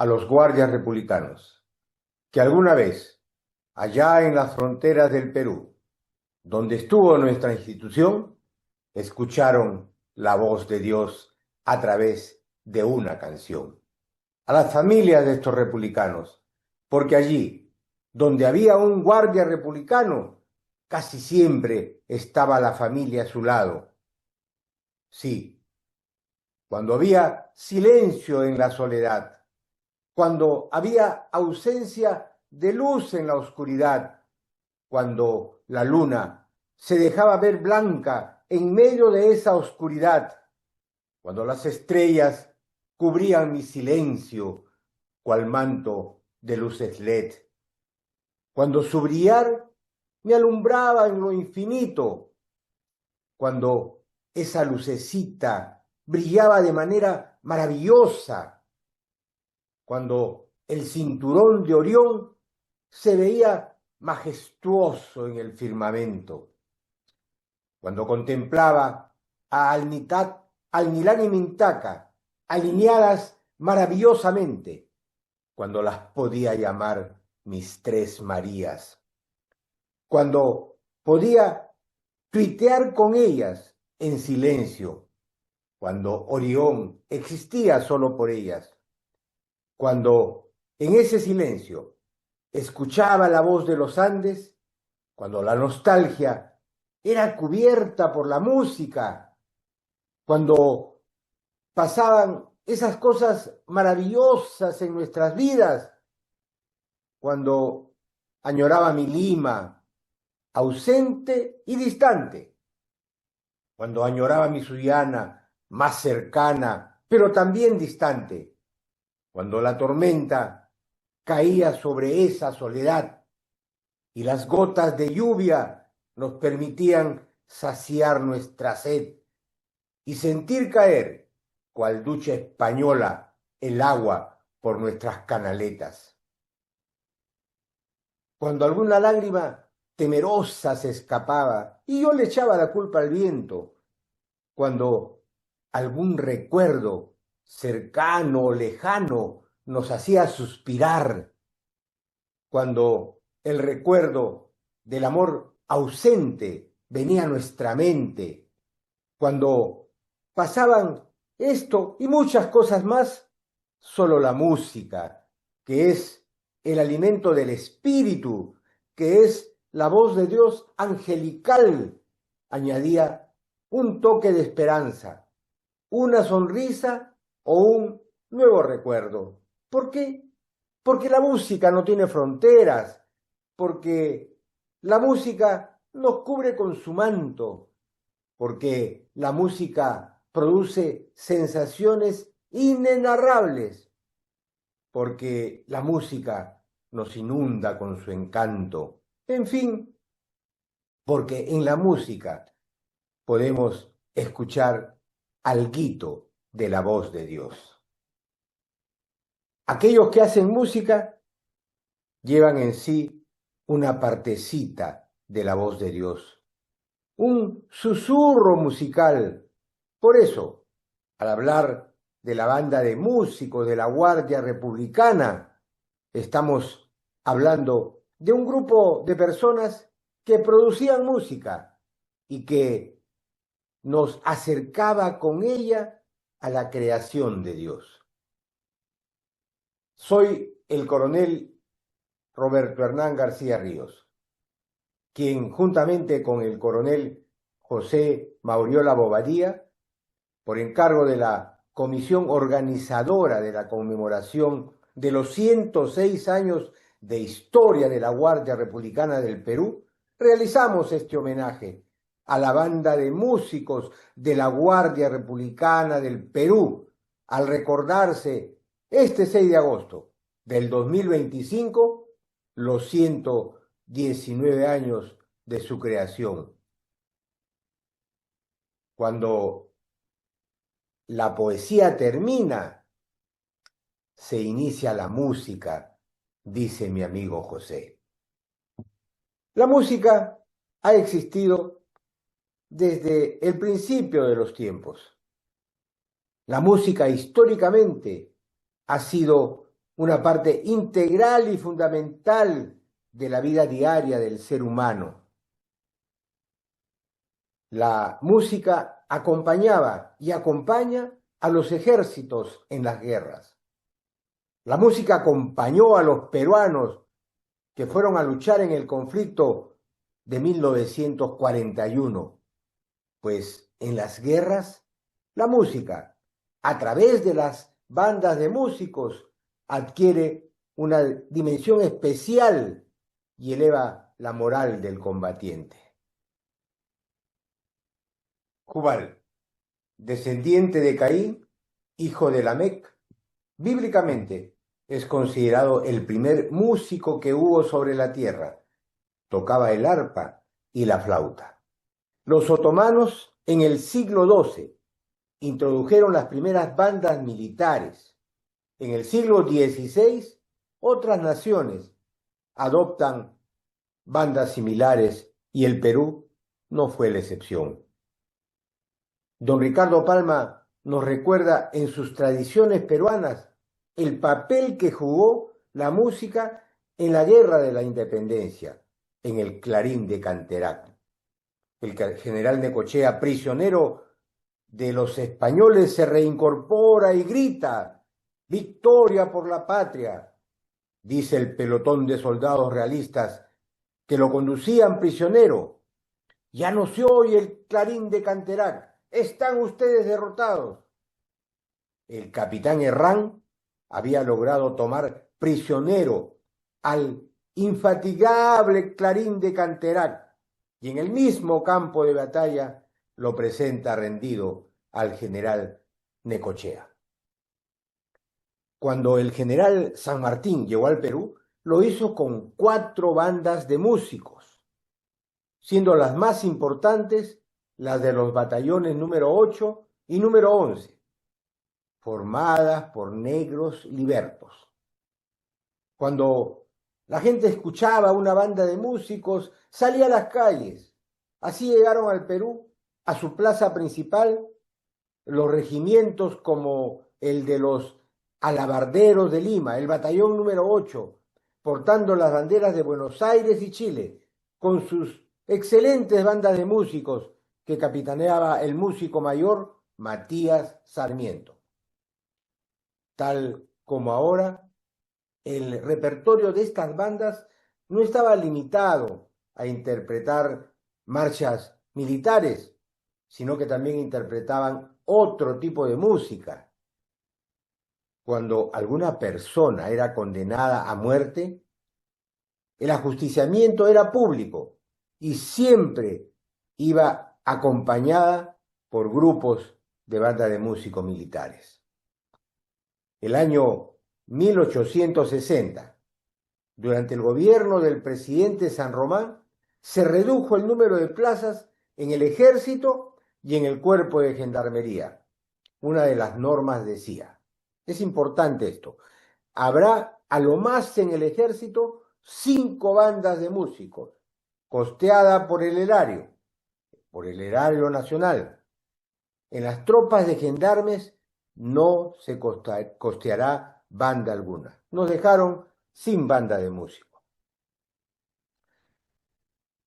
a los guardias republicanos, que alguna vez, allá en las fronteras del Perú, donde estuvo nuestra institución, escucharon la voz de Dios a través de una canción. A las familias de estos republicanos, porque allí, donde había un guardia republicano, casi siempre estaba la familia a su lado. Sí, cuando había silencio en la soledad, cuando había ausencia de luz en la oscuridad, cuando la luna se dejaba ver blanca en medio de esa oscuridad, cuando las estrellas cubrían mi silencio, cual manto de luces LED, cuando su brillar me alumbraba en lo infinito, cuando esa lucecita brillaba de manera maravillosa, cuando el cinturón de Orión se veía majestuoso en el firmamento, cuando contemplaba a Alnilán y Mintaca alineadas maravillosamente, cuando las podía llamar mis tres Marías, cuando podía tuitear con ellas en silencio, cuando Orión existía solo por ellas, cuando en ese silencio escuchaba la voz de los Andes, cuando la nostalgia era cubierta por la música, cuando pasaban esas cosas maravillosas en nuestras vidas, cuando añoraba mi Lima, ausente y distante, cuando añoraba mi Sullana, más cercana, pero también distante, cuando la tormenta caía sobre esa soledad y las gotas de lluvia nos permitían saciar nuestra sed y sentir caer, cual ducha española, el agua por nuestras canaletas. Cuando alguna lágrima temerosa se escapaba y yo le echaba la culpa al viento, cuando algún recuerdo cercano o lejano nos hacía suspirar, cuando el recuerdo del amor ausente venía a nuestra mente, cuando pasaban esto y muchas cosas más, solo la música, que es el alimento del espíritu, que es la voz de Dios angelical, añadía un toque de esperanza, una sonrisa o un nuevo recuerdo. ¿Por qué? Porque la música no tiene fronteras, porque la música nos cubre con su manto, porque la música produce sensaciones inenarrables, porque la música nos inunda con su encanto. En fin, porque en la música podemos escuchar alguito de la voz de Dios. Aquellos que hacen música llevan en sí una partecita de la voz de Dios, un susurro musical. Por eso, al hablar de la banda de músicos de la Guardia Republicana, estamos hablando de un grupo de personas que producían música y que nos acercaba con ella a la creación de Dios. Soy el coronel Roberto Hernán García Ríos, quien juntamente con el coronel José Mauriola Bobadilla, por encargo de la comisión organizadora de la conmemoración de los 106 años de historia de la Guardia Republicana del Perú, realizamos este homenaje a la banda de músicos de la Guardia Republicana del Perú, al recordarse este 6 de agosto del 2025 los 119 años de su creación. Cuando la poesía termina, se inicia la música, dice mi amigo José. La música ha existido desde el principio de los tiempos. La música históricamente ha sido una parte integral y fundamental de la vida diaria del ser humano. La música acompañaba y acompaña a los ejércitos en las guerras. La música acompañó a los peruanos que fueron a luchar en el conflicto de 1941, pues en las guerras la música, a través de las bandas de músicos, adquiere una dimensión especial y eleva la moral del combatiente. Jubal, descendiente de Caín, hijo de Lamec, bíblicamente es considerado el primer músico que hubo sobre la tierra. Tocaba el arpa y la flauta. Los otomanos en el siglo XII introdujeron las primeras bandas militares. En el siglo XVI, otras naciones adoptan bandas similares y el Perú no fue la excepción. Don Ricardo Palma nos recuerda en sus tradiciones peruanas el papel que jugó la música en la Guerra de la Independencia, en el Clarín de Canterac. El general Necochea, prisionero de los españoles, se reincorpora y grita: ¡Victoria por la patria!, dice el pelotón de soldados realistas que lo conducían prisionero. Ya no se oye el Clarín de Canterac. Están ustedes derrotados. El capitán Herrán había logrado tomar prisionero al infatigable Clarín de Canterac y en el mismo campo de batalla lo presenta rendido al general Necochea. Cuando el general San Martín llegó al Perú, lo hizo con 4 bandas de músicos, siendo las más importantes las de los batallones número 8 y número 11, formadas por negros libertos. Cuando la gente escuchaba una banda de músicos, salía a las calles. Así llegaron al Perú, a su plaza principal, los regimientos como el de los Alabarderos de Lima, el batallón número 8, portando las banderas de Buenos Aires y Chile, con sus excelentes bandas de músicos que capitaneaba el músico mayor Matías Sarmiento. Tal como ahora, el repertorio de estas bandas no estaba limitado a interpretar marchas militares, sino que también interpretaban otro tipo de música. Cuando alguna persona era condenada a muerte, el ajusticiamiento era público y siempre iba acompañada por grupos de bandas de músicos militares. El año 1860, durante el gobierno del presidente San Román, se redujo el número de plazas en el ejército y en el cuerpo de gendarmería. Una de las normas decía, es importante esto, habrá a lo más en el ejército 5 bandas de músicos, costeada por el erario nacional. En las tropas de gendarmes no se costeará banda alguna. Nos dejaron sin banda de músicos.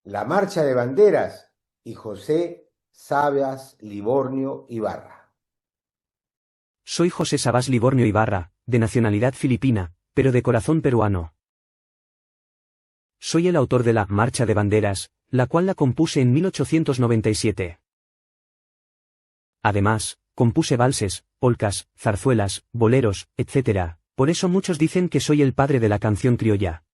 La Marcha de Banderas y José Sabas Livornio Ibarra. Soy José Sabas Livornio Ibarra, de nacionalidad filipina, pero de corazón peruano. Soy el autor de la Marcha de Banderas, la cual la compuse en 1897. Además, compuse valses, polcas, zarzuelas, boleros, etc. Por eso muchos dicen que soy el padre de la canción criolla.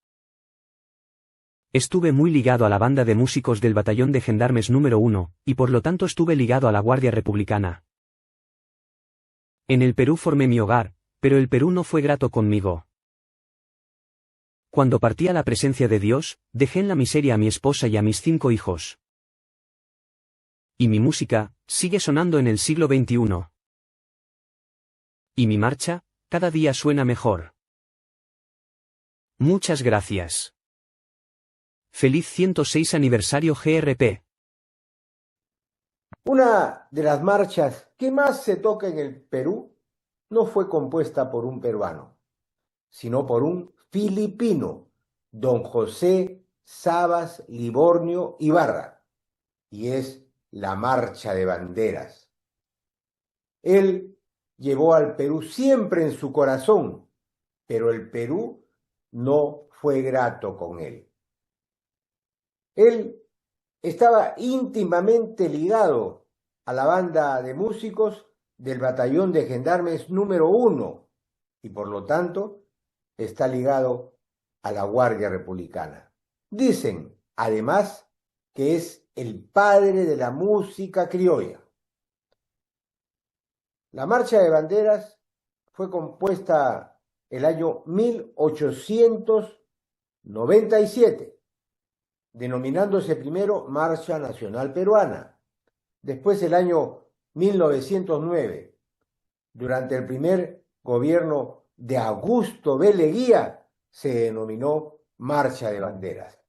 Estuve muy ligado a la banda de músicos del batallón de gendarmes número 1, y por lo tanto estuve ligado a la Guardia Republicana. En el Perú formé mi hogar, pero el Perú no fue grato conmigo. Cuando partí a la presencia de Dios, dejé en la miseria a mi esposa y a mis 5 hijos. Y mi música sigue sonando en el siglo XXI. Y mi marcha, cada día suena mejor. Muchas gracias. Feliz 106 aniversario GRP. Una de las marchas que más se toca en el Perú no fue compuesta por un peruano, sino por un filipino, don José Sabas Livorno Ibarra, y es la Marcha de Banderas. Él llevó al Perú siempre en su corazón, pero el Perú no fue grato con él. Él estaba íntimamente ligado a la banda de músicos del Batallón de Gendarmes número 1 y por lo tanto está ligado a la Guardia Republicana. Dicen, además, que es el padre de la música criolla. La Marcha de Banderas fue compuesta el año 1897, denominándose primero Marcha Nacional Peruana. Después, el año 1909, durante el primer gobierno de Augusto B. Leguía, se denominó Marcha de Banderas.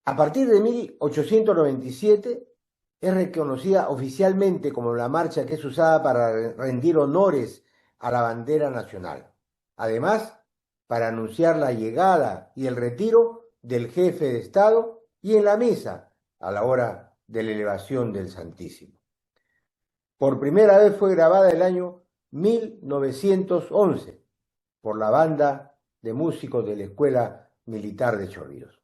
A partir de 1897 es reconocida oficialmente como la marcha que es usada para rendir honores a la bandera nacional. Además, para anunciar la llegada y el retiro del jefe de Estado y en la misa a la hora de la elevación del Santísimo. Por primera vez fue grabada el año 1911 por la banda de músicos de la Escuela Militar de Chorrillos.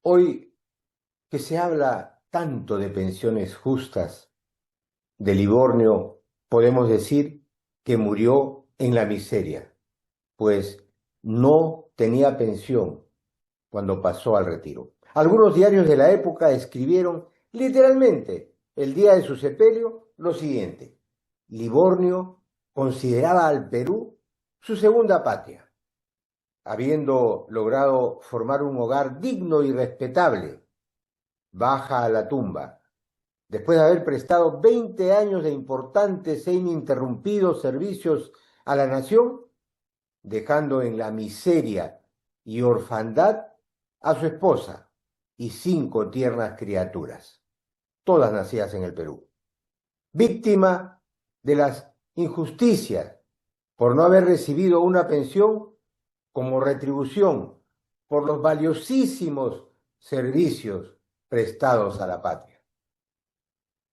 Hoy que se habla tanto de pensiones justas, de Livorno, podemos decir que murió en la miseria, pues no tenía pensión cuando pasó al retiro. Algunos diarios de la época escribieron literalmente el día de su sepelio lo siguiente: Livorno consideraba al Perú su segunda patria, habiendo logrado formar un hogar digno y respetable. Baja a la tumba, después de haber prestado 20 años de importantes e ininterrumpidos servicios a la nación, dejando en la miseria y orfandad a su esposa y 5 tiernas criaturas, todas nacidas en el Perú, víctima de las injusticias por no haber recibido una pensión como retribución por los valiosísimos servicios prestados a la patria.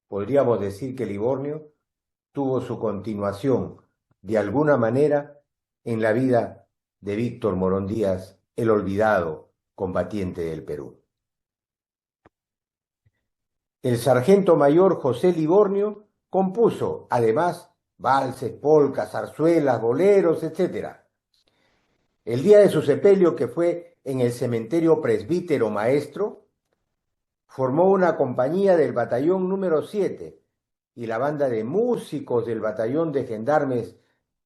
Podríamos decir que Livorno tuvo su continuación, de alguna manera, en la vida de Víctor Morón Díaz, el olvidado combatiente del Perú. El sargento mayor José Livorno compuso, además, valses, polcas, zarzuelas, boleros, etc. El día de su sepelio, que fue en el cementerio Presbítero Maestro, formó una compañía del batallón número 7 y la banda de músicos del batallón de gendarmes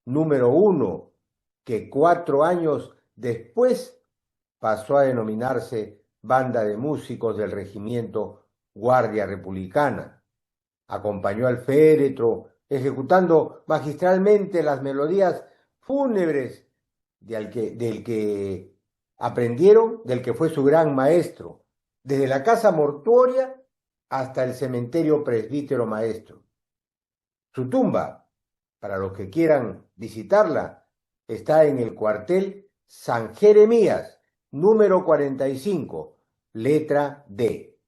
número 1, que 4 años después pasó a denominarse Banda de Músicos del Regimiento Guardia Republicana. Acompañó al féretro, ejecutando magistralmente las melodías fúnebres del que aprendieron, del que fue su gran maestro, desde la casa mortuoria hasta el cementerio Presbítero Maestro. Su tumba, para los que quieran visitarla, está en el cuartel San Jeremías, número 45, letra D.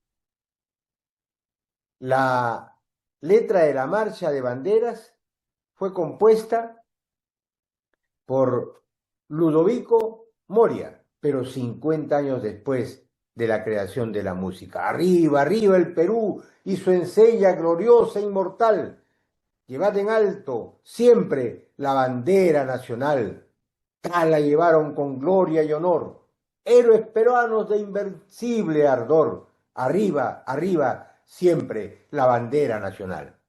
La letra de la Marcha de Banderas fue compuesta por Ludovico Moria, pero 50 años después de la creación de la música. Arriba, arriba el Perú y su enseña gloriosa e inmortal. Llevad en alto siempre la bandera nacional. Tal la llevaron con gloria y honor héroes peruanos de invencible ardor. Arriba, arriba siempre la bandera nacional.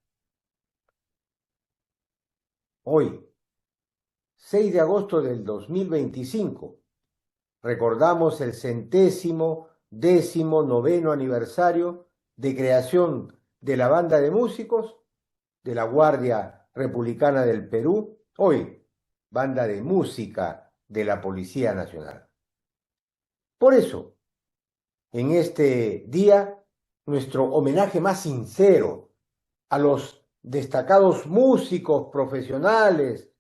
Hoy, 6 de agosto del 2025, recordamos el 119º aniversario de creación de la banda de músicos de la Guardia Republicana del Perú, hoy banda de música de la Policía Nacional. Por eso, en este día, nuestro homenaje más sincero a los destacados músicos profesionales,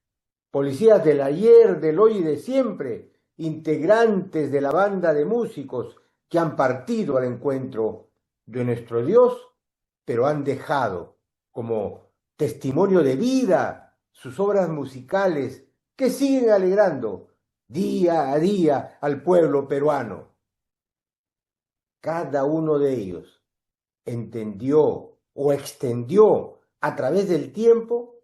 policías del ayer, del hoy y de siempre, integrantes de la banda de músicos que han partido al encuentro de nuestro Dios, pero han dejado como testimonio de vida sus obras musicales que siguen alegrando día a día al pueblo peruano. Cada uno de ellos entendió o extendió a través del tiempo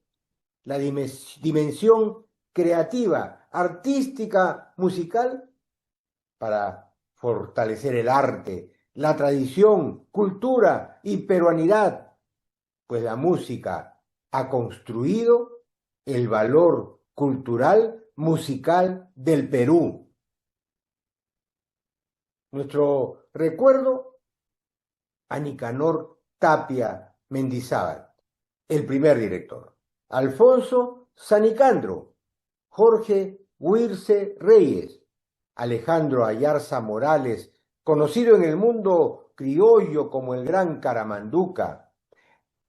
la dimensión creativa, artística, musical, para fortalecer el arte, la tradición, cultura y peruanidad, pues la música ha construido el valor cultural, musical del Perú. Nuestro recuerdo a Nicanor Tapia Mendizábal, el primer director, Alfonso Sanicandro, Jorge Huirce Reyes, Alejandro Ayarza Morales, conocido en el mundo criollo como el Gran Caramanduca,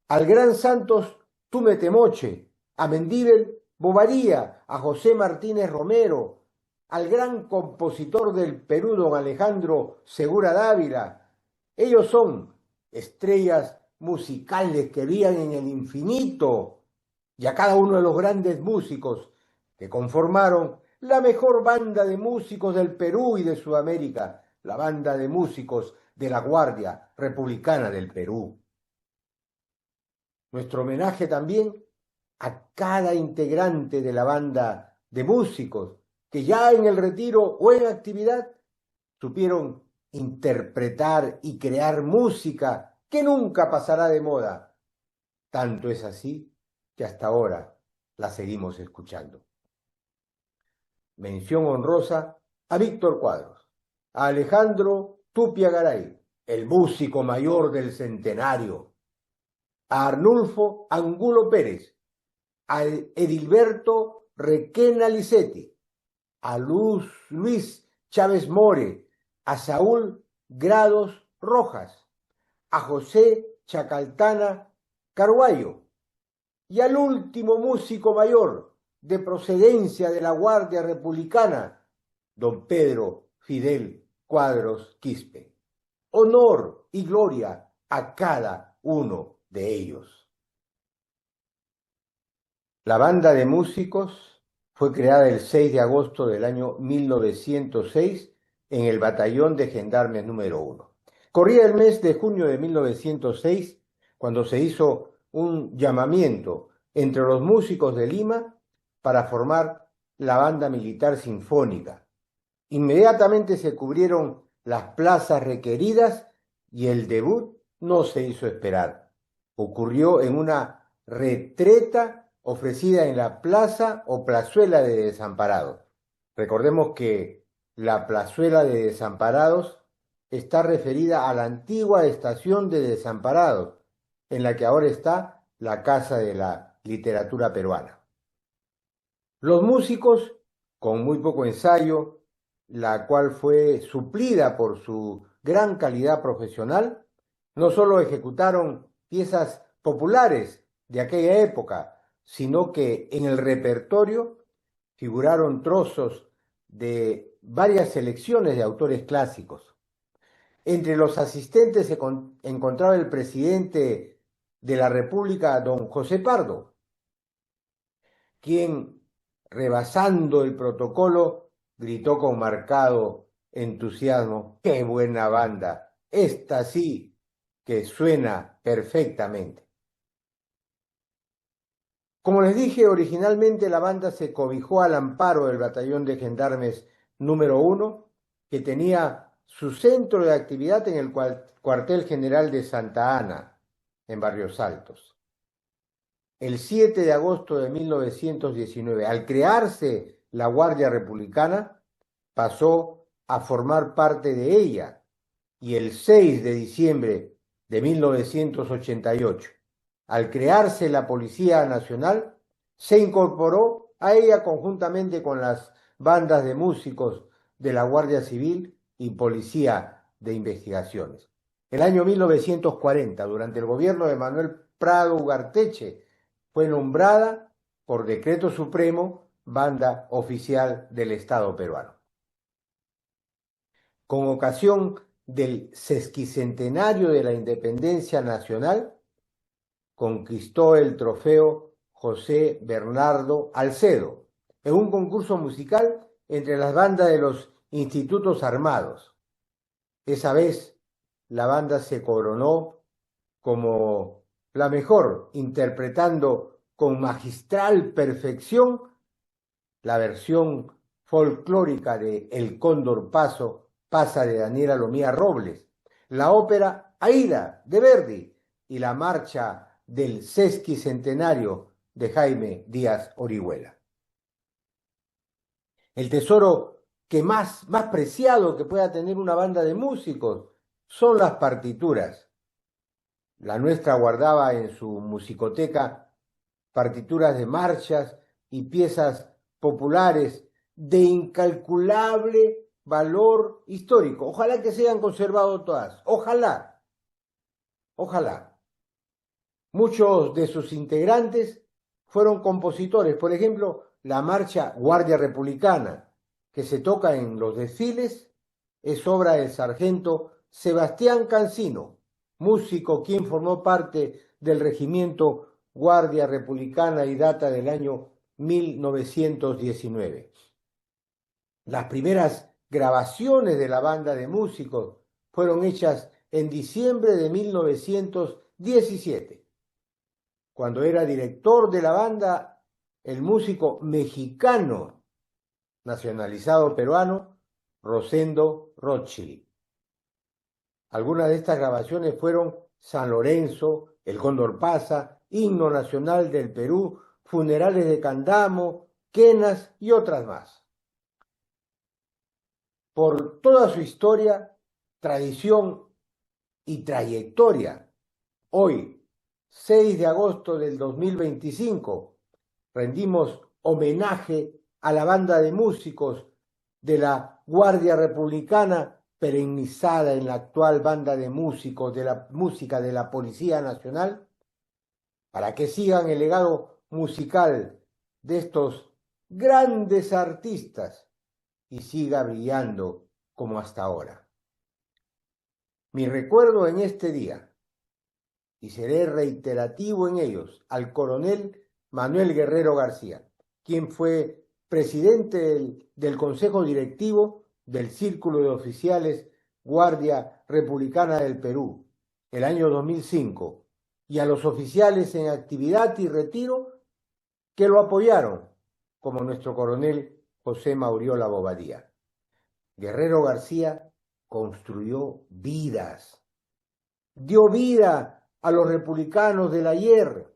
al Gran Santos Tumetemoche, a Mendíbel Bobadilla, a José Martínez Romero, al gran compositor del Perú, don Alejandro Segura Dávila. Ellos son estrellas musicales que brillan en el infinito, y a cada uno de los grandes músicos que conformaron la mejor banda de músicos del Perú y de Sudamérica, la banda de músicos de la Guardia Republicana del Perú. Nuestro homenaje también a cada integrante de la banda de músicos que ya en el retiro o en actividad supieron interpretar y crear música que nunca pasará de moda. Tanto es así que hasta ahora la seguimos escuchando. Mención honrosa a Víctor Cuadros, a Alejandro Tupia Garay, el músico mayor del centenario, a Arnulfo Angulo Pérez, a Edilberto Requena Licetti, a Luis Chávez More, a Saúl Grados Rojas, a José Chacaltana Carguayo, y al último músico mayor de procedencia de la Guardia Republicana, don Pedro Fidel Cuadros Quispe. Honor y gloria a cada uno de ellos. La banda de músicos fue creada el 6 de agosto del año 1906 en el Batallón de Gendarmes número 1. Corría el mes de junio de 1906 cuando se hizo un llamamiento entre los músicos de Lima para formar la banda militar sinfónica. Inmediatamente se cubrieron las plazas requeridas y el debut no se hizo esperar. Ocurrió en una retreta ofrecida en la plaza o plazuela de Desamparados. Recordemos que la plazuela de Desamparados está referida a la antigua estación de Desamparados, en la que ahora está la Casa de la Literatura Peruana. Los músicos, con muy poco ensayo, la cual fue suplida por su gran calidad profesional, no solo ejecutaron piezas populares de aquella época, sino que en el repertorio figuraron trozos de varias selecciones de autores clásicos. Entre los asistentes se encontraba el presidente de la República, don José Pardo, quien, rebasando el protocolo, gritó con marcado entusiasmo: ¡qué buena banda! Esta sí que suena perfectamente. Como les dije, originalmente la banda se cobijó al amparo del Batallón de Gendarmes número 1, que tenía su centro de actividad en el cuartel general de Santa Ana, en Barrios Altos. El 7 de agosto de 1919, al crearse la Guardia Republicana, pasó a formar parte de ella, y el 6 de diciembre de 1988, al crearse la Policía Nacional, se incorporó a ella conjuntamente con las bandas de músicos de la Guardia Civil y Policía de Investigaciones. El año 1940, durante el gobierno de Manuel Prado Ugarteche fue nombrada por decreto supremo banda oficial del Estado peruano. Con ocasión del sesquicentenario de la independencia nacional, conquistó el trofeo José Bernardo Alcedo en un concurso musical entre las bandas de los institutos armados. Esa vez la banda se coronó como la mejor, interpretando con magistral perfección la versión folclórica de El Cóndor pasa de Daniela Lomía Robles, la ópera Aída de Verdi y la marcha del sesquicentenario de Jaime Díaz Orihuela. El tesoro que más preciado que pueda tener una banda de músicos son las partituras. La nuestra guardaba en su musicoteca partituras de marchas y piezas populares de incalculable valor histórico. Ojalá que se hayan conservado todas. Ojalá. Ojalá. Muchos de sus integrantes fueron compositores. Por ejemplo, la marcha Guardia Republicana, que se toca en los desfiles, es obra del sargento Sebastián Cancino, músico quien formó parte del regimiento Guardia Republicana y data del año 1919. Las primeras grabaciones de la banda de músicos fueron hechas en diciembre de 1917. Cuando era director de la banda, el músico mexicano nacionalizado peruano, Rosendo Rothschild. Algunas de estas grabaciones fueron San Lorenzo, El Cóndor pasa, Himno Nacional del Perú, Funerales de Candamo, Quenas y otras más. Por toda su historia, tradición y trayectoria, hoy, 6 de agosto del 2025, rendimos homenaje a la banda de músicos de la Guardia Republicana, perennizada en la actual banda de músicos de la música de la Policía Nacional, para que sigan el legado musical de estos grandes artistas y siga brillando como hasta ahora. Mi recuerdo en este día, y seré reiterativo en ellos, al coronel Manuel Guerrero García, quien fue presidente del Consejo Directivo del Círculo de Oficiales Guardia Republicana del Perú, el año 2005, y a los oficiales en actividad y retiro que lo apoyaron, como nuestro coronel José Mauriola Bobadilla. Guerrero García construyó vidas, dio vida a los republicanos del ayer.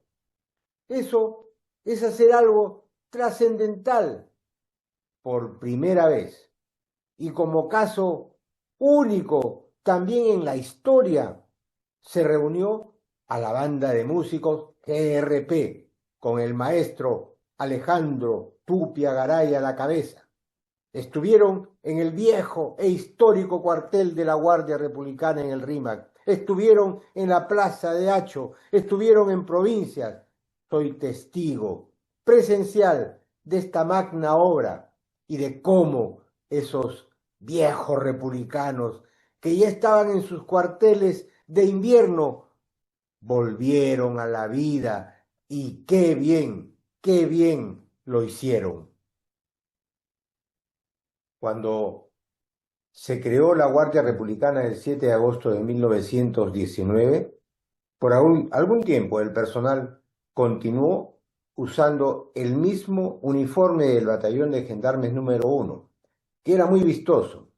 Eso es hacer algo trascendental por primera vez y como caso único también en la historia. Se reunió a la banda de músicos GRP con el maestro Alejandro Tupia Garay a la cabeza. Estuvieron en el viejo e histórico cuartel de la Guardia Republicana en el Rímac. Estuvieron en la Plaza de Hacho. Estuvieron en provincias. Soy testigo presencial de esta magna obra y de cómo esos viejos republicanos que ya estaban en sus cuarteles de invierno volvieron a la vida y qué bien lo hicieron. Cuando se creó la Guardia Republicana el 7 de agosto de 1919, por algún tiempo el personal continuó usando el mismo uniforme del batallón de gendarmes número 1, que era muy vistoso.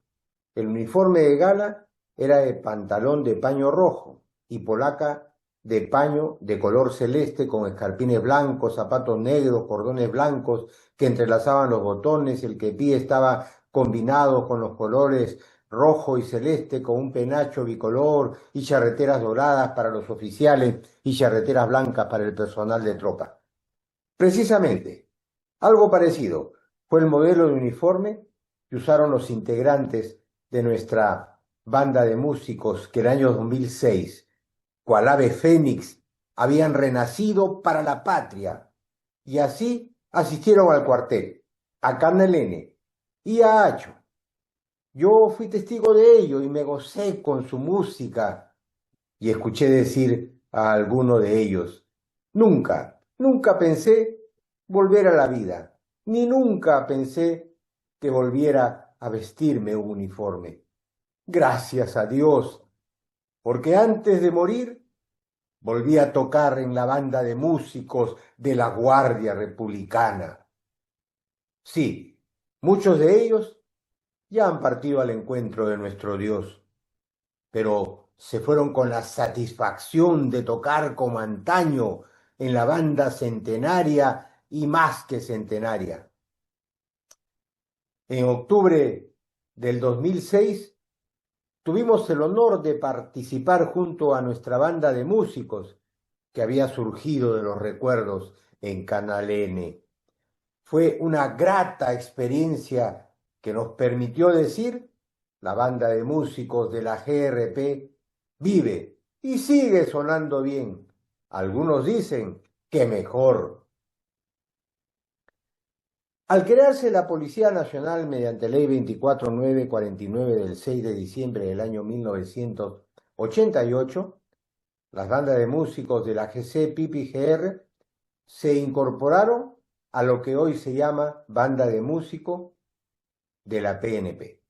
El uniforme de gala era de pantalón de paño rojo y polaca de paño de color celeste con escarpines blancos, zapatos negros, cordones blancos que entrelazaban los botones. El kepi estaba combinado con los colores rojo y celeste, con un penacho bicolor y charreteras doradas para los oficiales y charreteras blancas para el personal de tropa. Precisamente, algo parecido fue el modelo de uniforme que usaron los integrantes de nuestra banda de músicos que en el año 2006, cual ave fénix, habían renacido para la patria, y así asistieron al cuartel, a Carnal N y a Acho. Yo fui testigo de ello y me gocé con su música, y escuché decir a alguno de ellos: nunca, nunca pensé volver a la vida, ni nunca pensé que volviera a vestirme un uniforme. Gracias a Dios, porque antes de morir volví a tocar en la banda de músicos de la Guardia Republicana. Sí, muchos de ellos ya han partido al encuentro de nuestro Dios, pero se fueron con la satisfacción de tocar como antaño en la banda centenaria y más que centenaria. En octubre del 2006 tuvimos el honor de participar junto a nuestra banda de músicos que había surgido de los recuerdos en Canal N. Fue una grata experiencia que nos permitió decir: la banda de músicos de la GRP vive y sigue sonando bien. Algunos dicen que mejor. Al crearse la Policía Nacional mediante Ley 24949 del 6 de diciembre del año 1988, las bandas de músicos de la GC, PIP y GR se incorporaron a lo que hoy se llama Banda de Músicos de la PNP.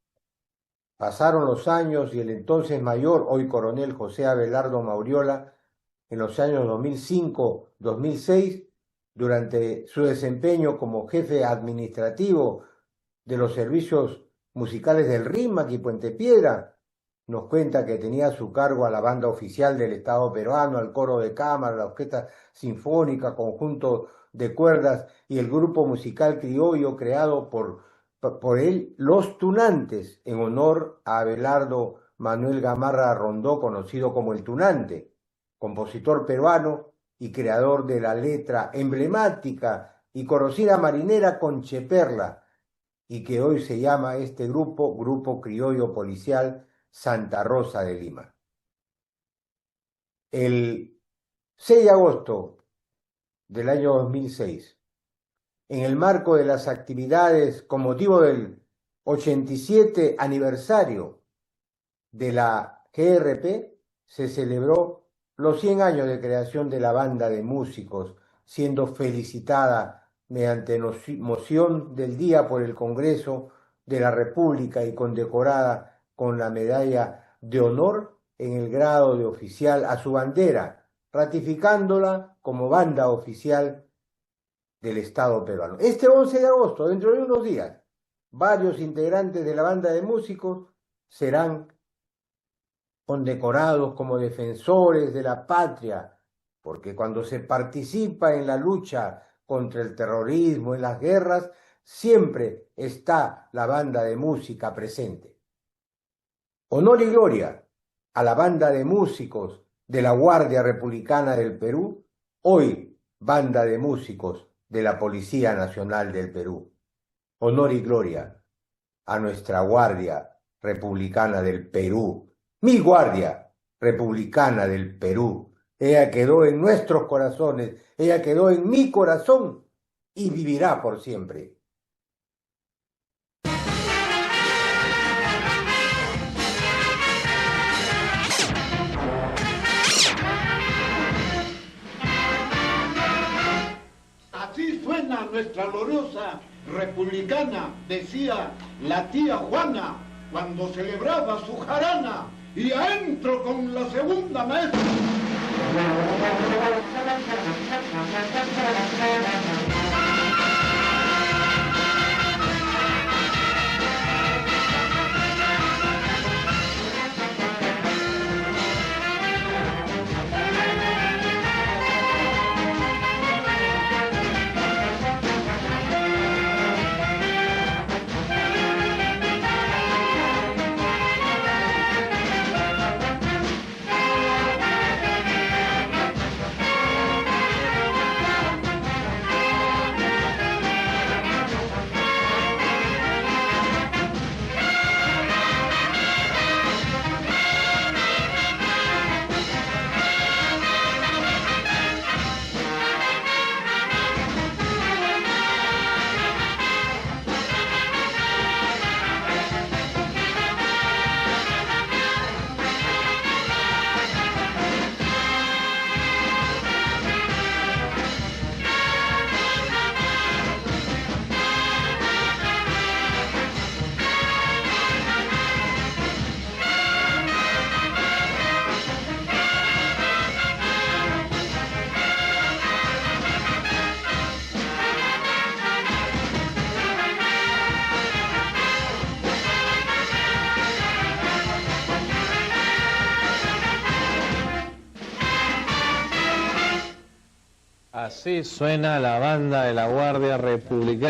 Pasaron los años y el entonces mayor, hoy coronel José Abelardo Mauriola, en los años 2005-2006, durante su desempeño como jefe administrativo de los servicios musicales del RIMAC y Puente Piedra, nos cuenta que tenía a su cargo a la banda oficial del Estado peruano, al coro de cámara, la orquesta sinfónica, conjunto de cuerdas y el grupo musical criollo creado por él, Los Tunantes, en honor a Abelardo Manuel Gamarra Rondó, conocido como el Tunante, compositor peruano y creador de la letra emblemática y conocida marinera Concheperla, y que hoy se llama este Grupo Criollo Policial Santa Rosa de Lima. El 6 de agosto del año 2006, en el marco de las actividades con motivo del 87 aniversario de la GRP, se celebró los 100 años de creación de la banda de músicos, siendo felicitada mediante moción del día por el Congreso de la República y condecorada con la medalla de honor en el grado de oficial a su bandera, ratificándola como banda oficial del Estado peruano. Este 11 de agosto, dentro de unos días, varios integrantes de la banda de músicos serán condecorados como defensores de la patria, porque cuando se participa en la lucha contra el terrorismo, en las guerras, siempre está la banda de música presente. Honor y gloria a la banda de músicos de la Guardia Republicana del Perú, hoy banda de músicos de la Policía Nacional del Perú. Honor y gloria a nuestra Guardia Republicana del Perú, mi Guardia Republicana del Perú. Ella quedó en nuestros corazones, ella quedó en mi corazón y vivirá por siempre. Así suena nuestra gloriosa republicana, decía la tía Juana cuando celebraba su jarana, y adentro con la segunda maestra. Así suena la banda de la Guardia Republicana.